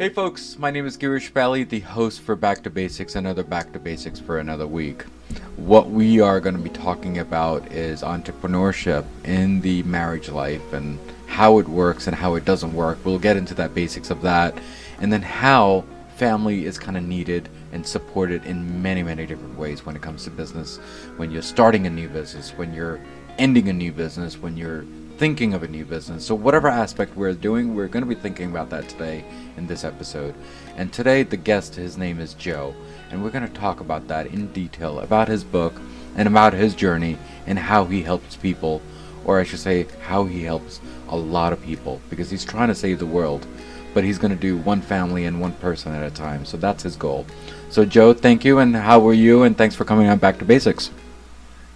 Hey folks, my name is Girish, the host for Back2Basics, another Back2Basics for another week. What we are going to be talking about is entrepreneurship in the marriage life and how it works and how it doesn't work. We'll get into that basics of that, and then how family is kind of needed and supported in many, many different ways when it comes to business. When you're starting a new business, when you're ending a new business, when you're thinking of a new business. So whatever aspect we're doing, we're going to be thinking about that today in this episode. And today the guest, his name is Joe, and we're going to talk about that in detail, about his book and about his journey and how he helps people, or I should say how he helps a lot of people, because he's trying to save the world, but he's going to do one family and one person at a time. So that's his goal. So Joe, thank you, and how are you? And thanks for coming on Back to Basics.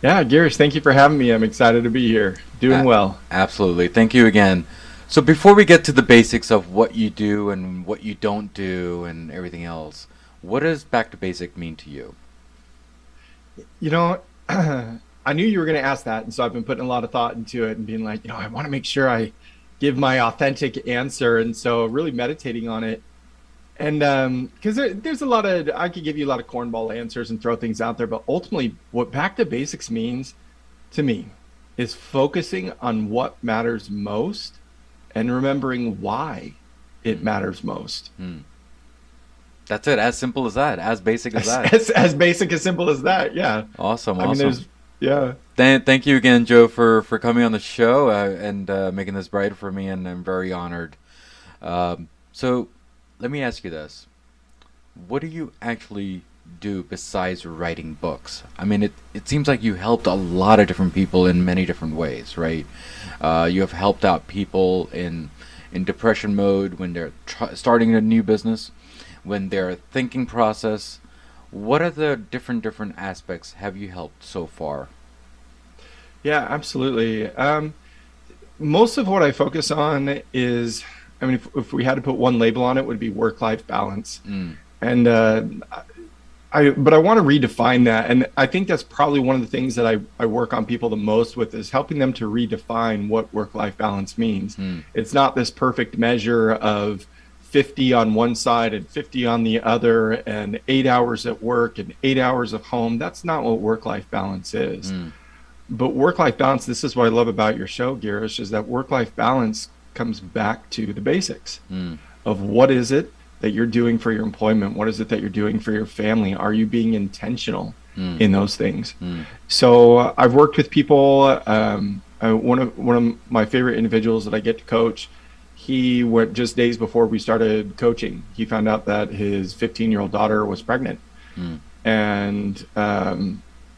Yeah, Girish, thank you for having me. I'm excited to be here. Doing well. Absolutely. Thank you again. So before we get to the basics of what you do and what you don't do and everything else, what does Back to Basic mean to you? You know, I knew you were going to ask that, and so I've been putting a lot of thought into it and being like, I want to make sure I give my authentic answer, and so really meditating on it. And because there's a lot of, I could give you a lot of cornball answers and throw things out there, but ultimately what Back to Basics means to me is focusing on what matters most and remembering why it matters most. That's it. As simple as that. As basic as that. As basic, as simple as that. Yeah. Awesome. I mean, yeah. Thank you again, Joe, for coming on the show and making this bright for me, and I'm very honored. So let me ask you this. What do you actually do besides writing books? I mean, it seems like you helped a lot of different people in many different ways, right? You have helped out people in depression mode when they're starting a new business, when they're thinking process. What are the different aspects have you helped so far? Yeah, absolutely. Most of what I focus on is, I mean, if we had to put one label on it, would be work-life balance. And but I want to redefine that. And I think that's probably one of the things that I work on people the most with, is helping them to redefine what work-life balance means. It's not this perfect measure of 50 on one side and 50 on the other, and 8 hours at work and 8 hours of home. That's not what work-life balance is. But work-life balance, this is what I love about your show, Girish, is that work-life balance comes back to the basics of what is it that you're doing for your employment? What is it that you're doing for your family? Are you being intentional in those things? So I've worked with people. One of my favorite individuals that I get to coach, he went just days before we started coaching. He found out that his 15-year-old daughter was pregnant, and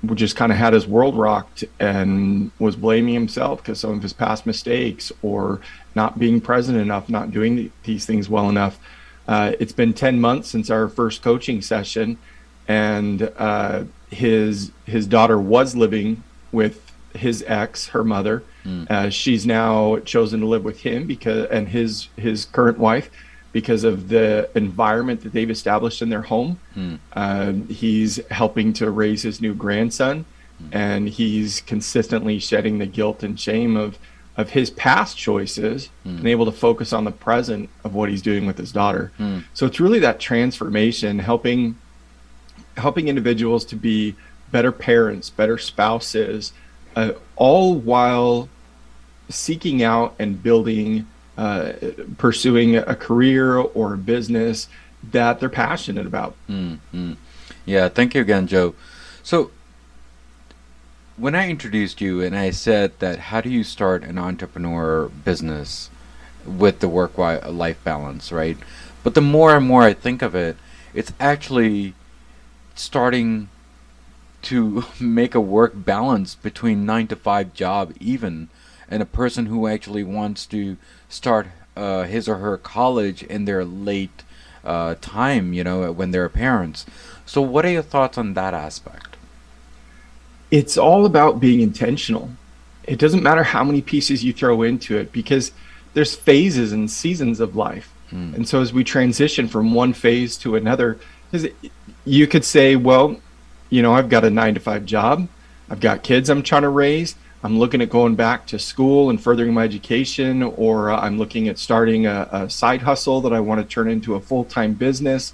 we just kind of had his world rocked and was blaming himself because some of his past mistakes, or not being present enough, not doing these things well enough. It's been 10 months since our first coaching session, and his daughter was living with his ex, her mother. She's now chosen to live with him and his current wife, because of the environment that they've established in their home. He's helping to raise his new grandson, and he's consistently shedding the guilt and shame of his past choices, and able to focus on the present of what he's doing with his daughter. So it's really that transformation, helping individuals to be better parents, better spouses, all while seeking out and building, pursuing a career or a business that they're passionate about. Yeah, thank you again, Joe. So when I introduced you and I said that how do you start an entrepreneur business with the work-life balance, right? But the more and more I think of it, it's actually starting to make a work balance between 9 to 5 job even, and a person who actually wants to start his or her college in their late time, when they're parents. So what are your thoughts on that aspect? It's all about being intentional. It doesn't matter how many pieces you throw into it, because there's phases and seasons of life. And so as we transition from one phase to another, you could say, well, I've got a 9 to 5 job. I've got kids I'm trying to raise. I'm looking at going back to school and furthering my education, or I'm looking at starting a side hustle that I want to turn into a full-time business.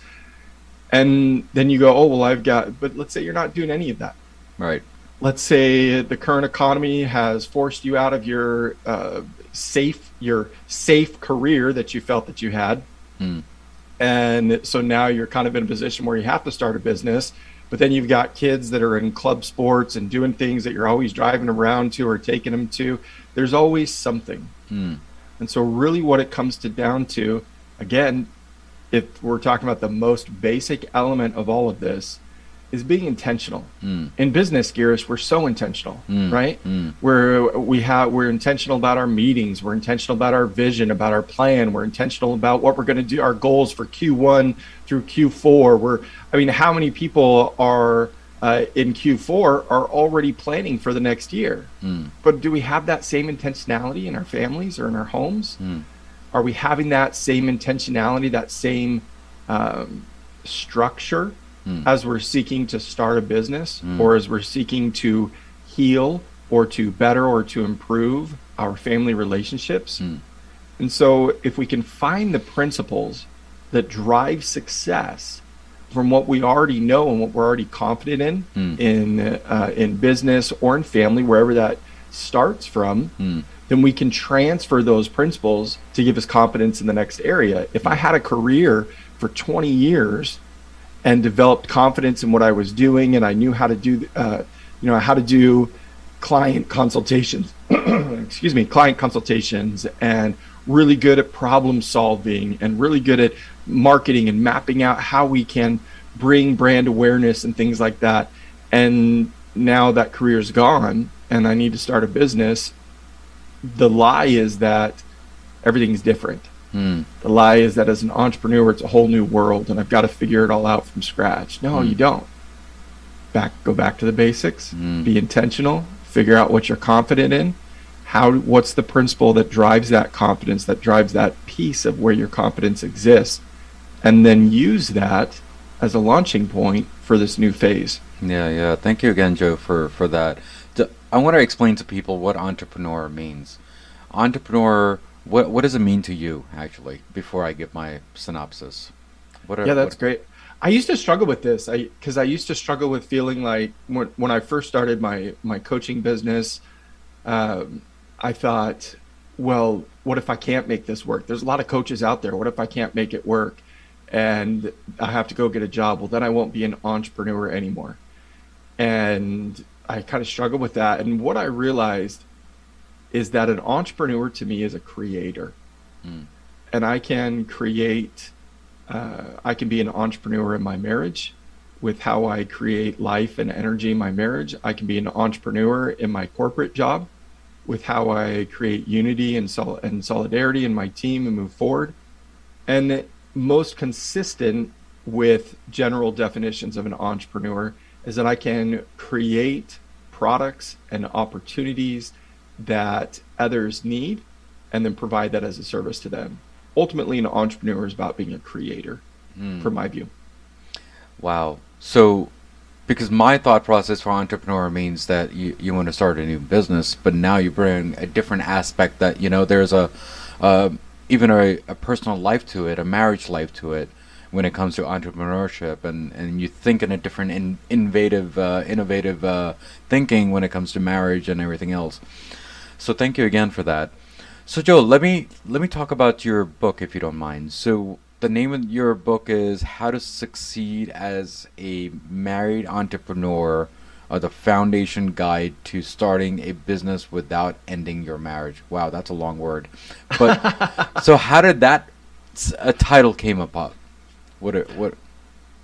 And then you go, oh, well, but let's say you're not doing any of that. Right. Let's say the current economy has forced you out of your safe career that you felt that you had. And so now you're kind of in a position where you have to start a business, but then you've got kids that are in club sports and doing things that you're always driving around to or taking them to. There's always something. And so really what it comes down to, again, if we're talking about the most basic element of all of this, is being intentional. In business, Girish, we're so intentional, right? We're intentional about our meetings. We're intentional about our vision, about our plan. We're intentional about what we're going to do, our goals for Q1 through Q4. How many people are in Q4 are already planning for the next year? But do we have that same intentionality in our families or in our homes? Are we having that same intentionality, that same structure as we're seeking to start a business, or as we're seeking to heal or to better or to improve our family relationships? And so if we can find the principles that drive success from what we already know and what we're already confident in business or in family, wherever that starts from, then we can transfer those principles to give us confidence in the next area. If I had a career for 20 years and developed confidence in what I was doing, and I knew how to do, client consultations, client consultations, and really good at problem solving, and really good at marketing and mapping out how we can bring brand awareness and things like that. And now that career's gone, and I need to start a business. The lie is that everything's different. The lie is that as an entrepreneur, it's a whole new world and I've got to figure it all out from scratch. No, you don't. Go back to the basics, be intentional, figure out what you're confident in. What's the principle that drives that confidence, that drives that piece of where your confidence exists, and then use that as a launching point for this new phase. Yeah. Thank you again, Joe, for that. I want to explain to people what entrepreneur means. Entrepreneur, what does it mean to you, actually, before I give my synopsis? That's great. I used to struggle with this because I used to struggle with feeling like when I first started my coaching business, I thought, well, what if I can't make this work? There's a lot of coaches out there. What if I can't make it work and I have to go get a job? Well, then I won't be an entrepreneur anymore. And I kind of struggled with that. And what I realized is that an entrepreneur to me is a creator. And I can create, I can be an entrepreneur in my marriage with how I create life and energy in my marriage. I can be an entrepreneur in my corporate job with how I create unity and solidarity in my team and move forward. And most consistent with general definitions of an entrepreneur is that I can create products and opportunities that others need and then provide that as a service to them. Ultimately, an entrepreneur is about being a creator, from my view. Wow. So, because my thought process for entrepreneur means that you want to start a new business, but now you bring a different aspect that, there's even a personal life to it, a marriage life to it when it comes to entrepreneurship, and you think in a different innovative thinking when it comes to marriage and everything else. So thank you again for that. So Joe, let me talk about your book, if you don't mind. So the name of your book is How to Succeed as a Married Entrepreneur, the Foundation Guide to Starting a Business Without Ending Your Marriage. Wow, that's a long word. But so how did that title came about? What?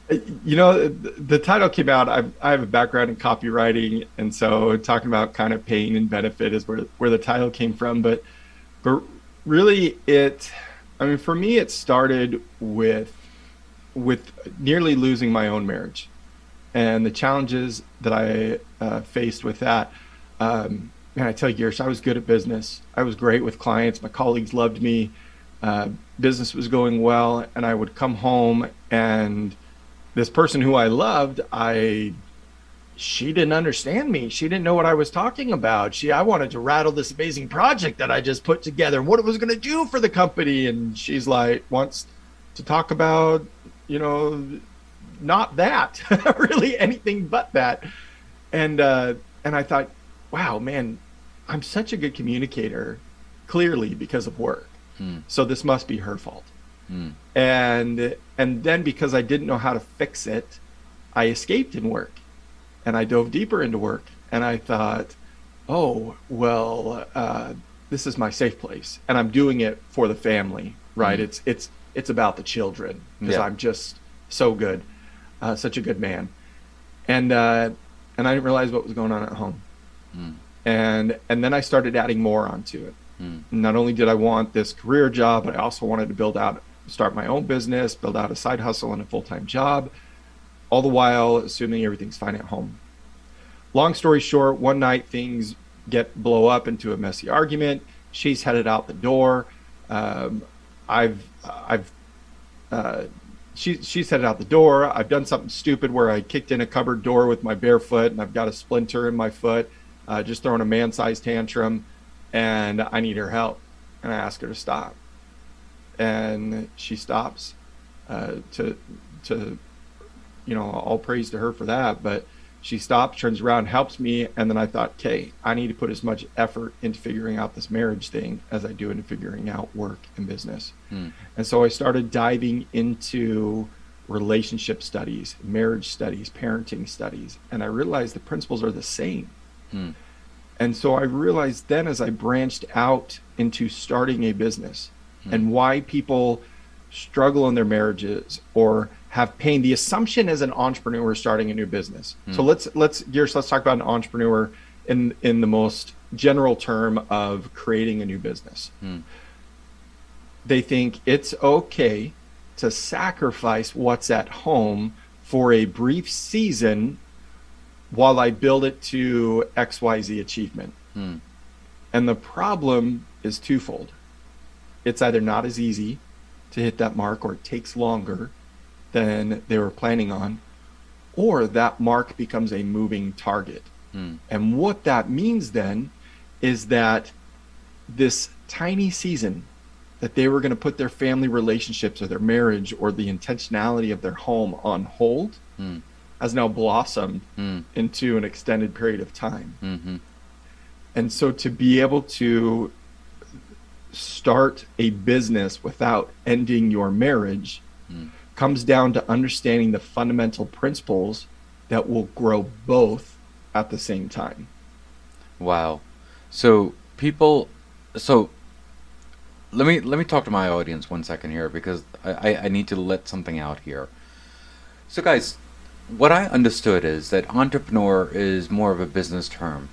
The title came out. I have a background in copywriting, and so talking about kind of pain and benefit is where the title came from. But really, for me, it started with nearly losing my own marriage and the challenges that I faced with that. And I tell you, Girish, I was good at business. I was great with clients. My colleagues loved me. Business was going well, and I would come home, and this person who I loved, she didn't understand me. She didn't know what I was talking about. I wanted to rattle this amazing project that I just put together and what it was going to do for the company. And she's like, wants to talk about, not that, really anything but that. And I thought, wow, man, I'm such a good communicator, clearly because of work. So this must be her fault. And then because I didn't know how to fix it, I escaped in work. And I dove deeper into work, and I thought, oh, well, this is my safe place, and I'm doing it for the family, right? It's about the children, because I'm just so good, such a good man, and I didn't realize what was going on at home, and then I started adding more onto it. Not only did I want this career job, but I also wanted to start my own business, build out a side hustle and a full-time job, all the while assuming everything's fine at home. Long story short, one night things blow up into a messy argument. She's headed out the door. She's headed out the door. I've done something stupid where I kicked in a cupboard door with my bare foot, and I've got a splinter in my foot, just throwing a man-sized tantrum, and I need her help. And I ask her to stop, and she stops. All praise to her for that, but she stops, turns around, helps me, and then I thought, okay, I need to put as much effort into figuring out this marriage thing as I do into figuring out work and business. And so I started diving into relationship studies, marriage studies, parenting studies, and I realized the principles are the same. And so I realized then, as I branched out into starting a business and why people struggle in their marriages or have pain. The assumption as an entrepreneur starting a new business. So let's talk about an entrepreneur in the most general term of creating a new business. They think it's okay to sacrifice what's at home for a brief season while I build it to XYZ achievement. And the problem is twofold. It's either not as easy to hit that mark, or it takes longer than they were planning on, or that mark becomes a moving target. And what that means then is that this tiny season that they were going to put their family relationships or their marriage or the intentionality of their home on hold has now blossomed into an extended period of time. And so to be able to start a business without ending your marriage comes down to understanding the fundamental principles that will grow both at the same time. Wow. So let me talk to my audience 1 second here, because I need to let something out here. So guys, what I understood is that entrepreneur is more of a business term,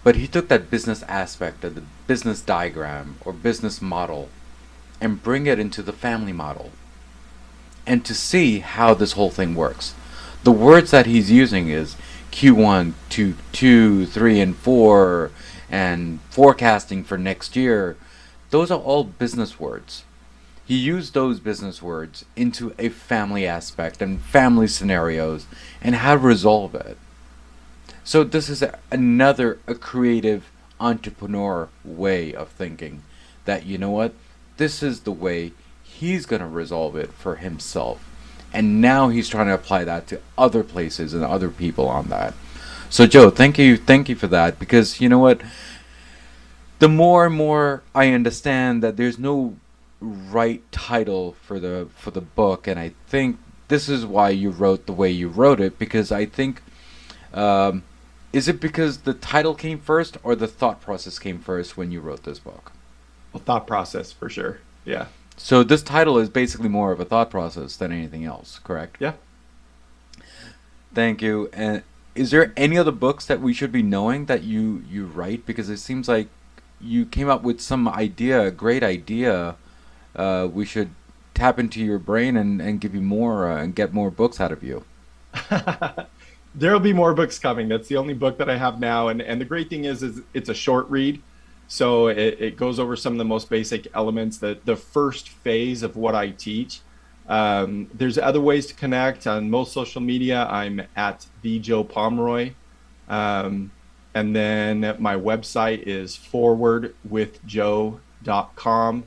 but he took that business aspect of the business diagram or business model and bring it into the family model, and to see how this whole thing works. The words that he's using is Q1, Q2, 3, and 4, and forecasting for next year. Those are all business words. He used those business words into a family aspect and family scenarios and how to resolve it. So this is a creative entrepreneur way of thinking, that, you know what, this is the way he's going to resolve it for himself. And now he's trying to apply that to other places and other people on that. So Joe, thank you for that, because you know what, the more and more I understand that there's no right title for the book, and I think this is why you wrote the way you wrote it, because I think is it because the title came first or the thought process came first when you wrote this book? Well, thought process for sure. Yeah. So this title is basically more of a thought process than anything else, correct? Yeah. Thank you. And is there any other books that we should be knowing that you write? Because it seems like you came up with some idea, a great idea. We should tap into your brain and give you more and get more books out of you. There'll be more books coming. That's the only book that I have now. And the great thing is it's a short read. So it goes over some of the most basic elements. The first phase of what I teach There's other ways to connect on most social media. I'm at the Joe Pomeroy. And then my website is forwardwithjoe.com.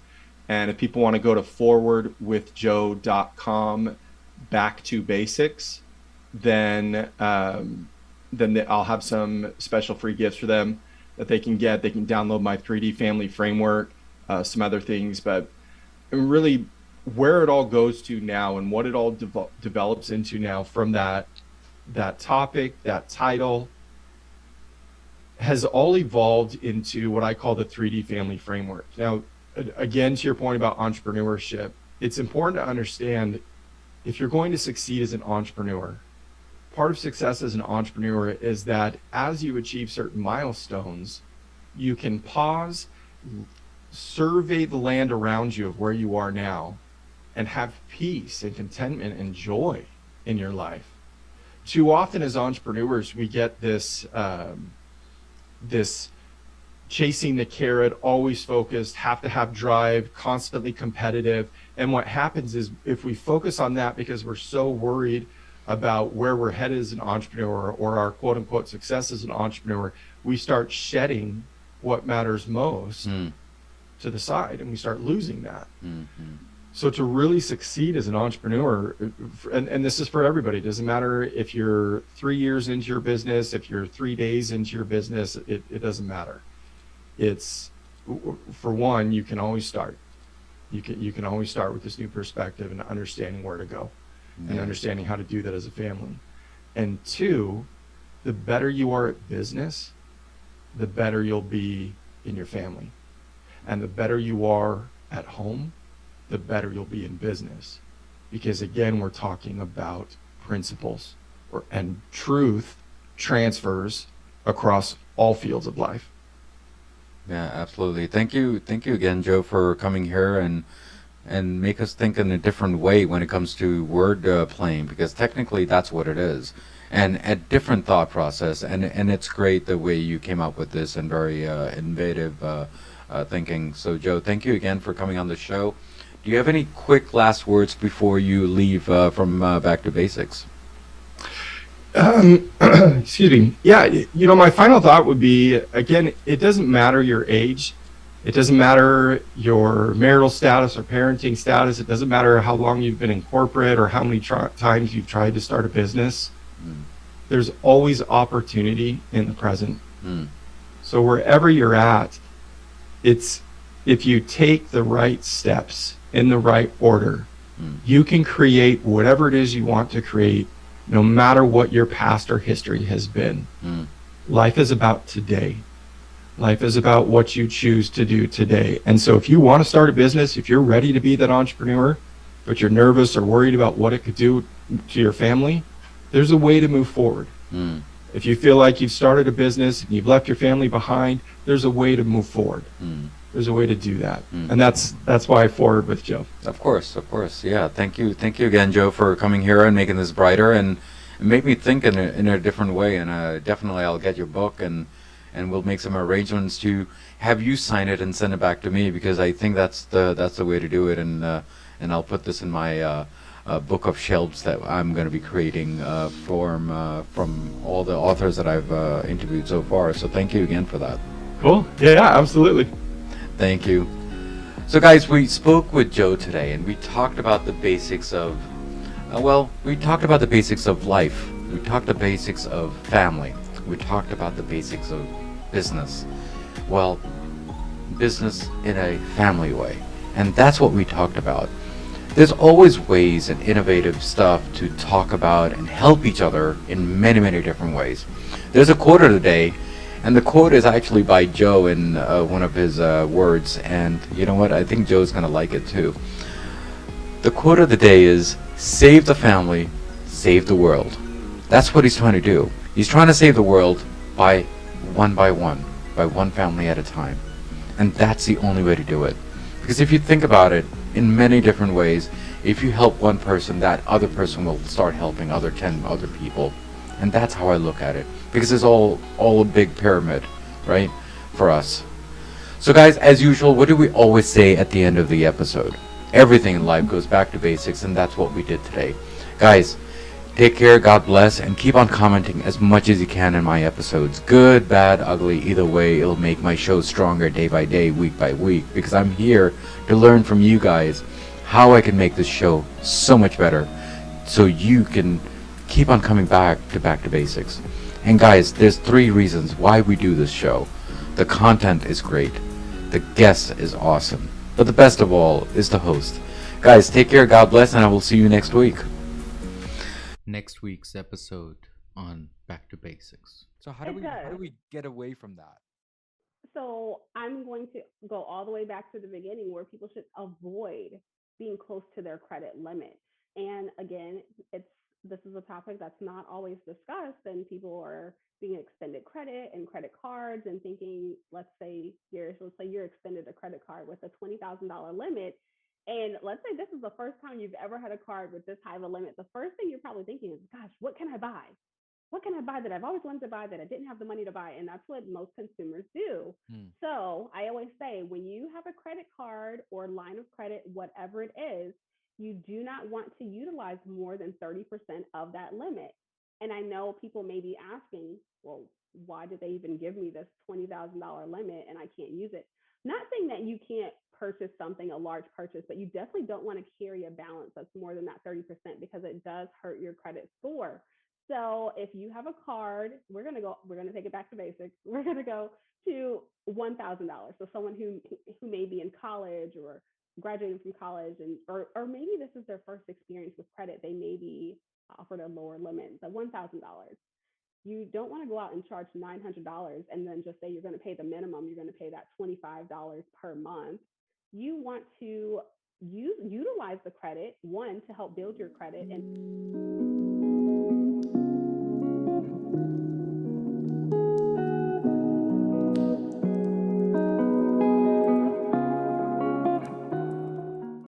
And if people want to go to forwardwithjoe.com Back2Basics, then I'll have some special free gifts for them that they can get. They can download my 3D family framework, some other things, but really where it all goes to now and what it all develops into now from that topic, that title, has all evolved into what I call the 3D family framework. Now, again, to your point about entrepreneurship, it's important to understand if you're going to succeed as an entrepreneur, part of success as an entrepreneur is that as you achieve certain milestones, you can pause, survey the land around you of where you are now, and have peace and contentment and joy in your life. Too often as entrepreneurs, we get this chasing the carrot, always focused, have to have drive, constantly competitive. And what happens is if we focus on that because we're so worried about where we're headed as an entrepreneur or our quote unquote success as an entrepreneur, we start shedding what matters most to the side and we start losing that. Mm-hmm. So to really succeed as an entrepreneur, and this is for everybody, it doesn't matter if you're 3 years into your business, if you're 3 days into your business, it doesn't matter. It's, for one, you can always start. You can always start with this new perspective and understanding where to go and understanding how to do that as a family. And two, the better you are at business, the better you'll be in your family. And the better you are at home, the better you'll be in business. Because again, we're talking about principles and truth transfers across all fields of life. Yeah, absolutely. Thank you again, Joe, for coming here and make us think in a different way when it comes to word playing, because technically that's what it is, and a different thought process. And it's great the way you came up with this and very innovative thinking. So, Joe, thank you again for coming on the show. Do you have any quick last words before you leave from Back to Basics? Excuse me. Yeah, my final thought would be, again, it doesn't matter your age. It doesn't matter your marital status or parenting status. It doesn't matter how long you've been in corporate or how many times you've tried to start a business. There's always opportunity in the present. So wherever you're at, it's if you take the right steps in the right order, you can create whatever it is you want to create, no matter what your past or history has been. Life is about today. Life is about what you choose to do today. And so if you want to start a business, if you're ready to be that entrepreneur, but you're nervous or worried about what it could do to your family, there's a way to move forward. If you feel like you've started a business and you've left your family behind, there's a way to move forward. There's a way to do that. And that's why I forward with Joe. Of course. Yeah. Thank you again, Joe, for coming here and making this brighter and make me think in a different way. And definitely I'll get your book and we'll make some arrangements to have you sign it and send it back to me, because I think that's the way to do it. And I'll put this in my book of shelves that I'm going to be creating from all the authors that I've interviewed so far. So thank you again for that. Cool. Yeah, absolutely. Thank you. So guys, we spoke with Joe today and we talked about the basics of, we talked about the basics of life. We talked the basics of family. We talked about the basics of business. Well, business in a family way. And that's what we talked about. There's always ways and innovative stuff to talk about and help each other in many, many different ways. There's a quote of the day, and the quote is actually by Joe in one of his words, and you know what? I think Joe's going to like it too. The quote of the day is, save the family, save the world. That's what he's trying to do. He's trying to save the world by one family at a time. And that's the only way to do it. Because if you think about it, in many different ways, if you help one person, that other person will start helping 10 other people. And that's how I look at it. Because it's all a big pyramid, right, for us. So guys, as usual, what do we always say at the end of the episode? Everything in life goes back to basics, and that's what we did today. Guys, take care, God bless, and keep on commenting as much as you can in my episodes. Good, bad, ugly, either way, it'll make my show stronger day by day, week by week, because I'm here to learn from you guys how I can make this show so much better so you can keep on coming back to basics. And guys, there's 3 reasons why we do this show. The content is great. The guest is awesome. But the best of all is the host. Guys, take care, God bless, and I will see you next week. Next week's episode on Back to Basics. So how do It we how do does. we get away from that? So I'm going to go all the way back to the beginning where people should avoid being close to their credit limit. And again, it's this is a topic that's not always discussed, and people are being extended credit and credit cards and thinking, let's say you're extended a credit card with a $20,000 limit. And let's say this is the first time you've ever had a card with this high of a limit. The first thing you're probably thinking is, gosh, what can I buy? What can I buy that I've always wanted to buy that I didn't have the money to buy? And that's what most consumers do. Hmm. So I always say when you have a credit card or line of credit, whatever it is, you do not want to utilize more than 30% of that limit. And I know people may be asking, well, why did they even give me this $20,000 limit and I can't use it? Not saying that you can't purchase something, a large purchase, but you definitely don't want to carry a balance that's more than that 30% because it does hurt your credit score. So if you have a card, we're gonna take it back to basics. We're gonna go to $1,000. So someone who may be in college or graduating from college, and or maybe this is their first experience with credit, they may be offered a lower limit, so $1,000. You don't want to go out and charge $900 and then just say you're going to pay the minimum. You're going to pay that $25 per month. You want to utilize the credit, one, to help build your credit, and